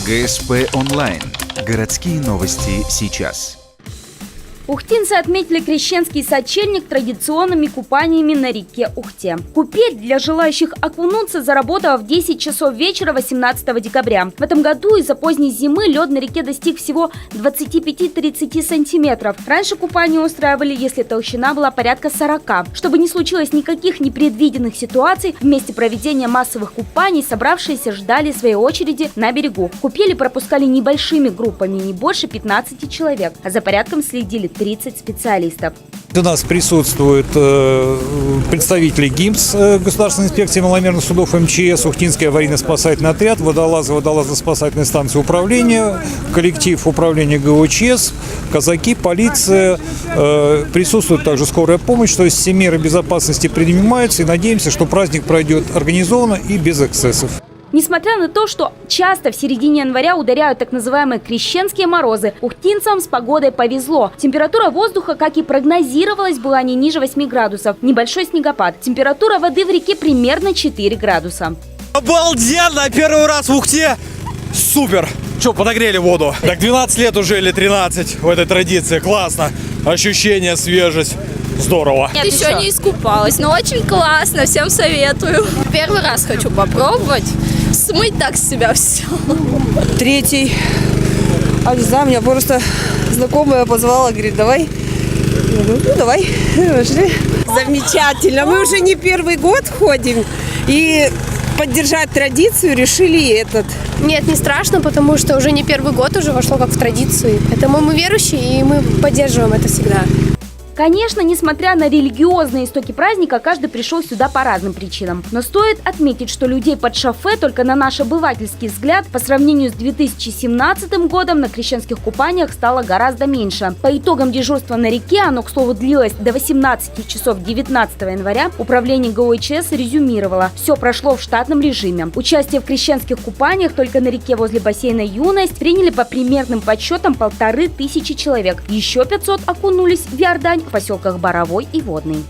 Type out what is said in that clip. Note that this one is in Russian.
ГСП онлайн. Городские новости сейчас. Ухтинцы отметили крещенский сочельник традиционными купаниями на реке Ухте. Купель для желающих окунуться заработала в 10 часов вечера 18 декабря. В этом году из-за поздней зимы лед на реке достиг всего 25-30 сантиметров. Раньше купание устраивали, если толщина была порядка 40. Чтобы не случилось никаких непредвиденных ситуаций, в месте проведения массовых купаний собравшиеся ждали своей очереди на берегу. Купели пропускали небольшими группами, не больше 15 человек, а за порядком следили 30 специалистов. У нас присутствуют представители ГИМС, Государственной инспекции маломерных судов, МЧС, Ухтинский аварийно-спасательный отряд, водолазы, водолазно-спасательной станции управления, коллектив управления ГОЧС, казаки, полиция. Присутствует также скорая помощь, то есть все меры безопасности принимаются, и надеемся, что праздник пройдет организованно и без эксцессов. Несмотря на то, что часто в середине января ударяют так называемые крещенские морозы, ухтинцам с погодой повезло. Температура воздуха, как и прогнозировалось, была не ниже 8 градусов. Небольшой снегопад. Температура воды в реке примерно 4 градуса. Обалденно! Первый раз в Ухте. Супер! Че, подогрели воду? Так 12 лет уже или 13 в этой традиции. Классно. Ощущение, свежесть. Здорово. Нет, еще не искупалась, но очень классно, всем советую. Первый раз хочу попробовать, смыть так с себя все. Третий. А не знаю, меня просто знакомая позвала, говорит, давай. Ну, давай. Пошли. Замечательно. Мы уже не первый год ходим. И поддержать традицию решили этот. Нет, не страшно, потому что уже не первый год, уже вошло как в традицию. Поэтому мы верующие, и мы поддерживаем это всегда. Конечно, несмотря на религиозные истоки праздника, каждый пришел сюда по разным причинам. Но стоит отметить, что людей под шофе, только на наш обывательский взгляд, по сравнению с 2017 годом на крещенских купаниях стало гораздо меньше. По итогам дежурства на реке, оно, к слову, длилось до 18 часов 19 января, управление ГОЧС резюмировало: все прошло в штатном режиме. Участие в крещенских купаниях только на реке возле бассейна «Юность» приняли по примерным подсчетам 1500 человек. Еще 500 окунулись в Иордань в поселках Боровой и Водный.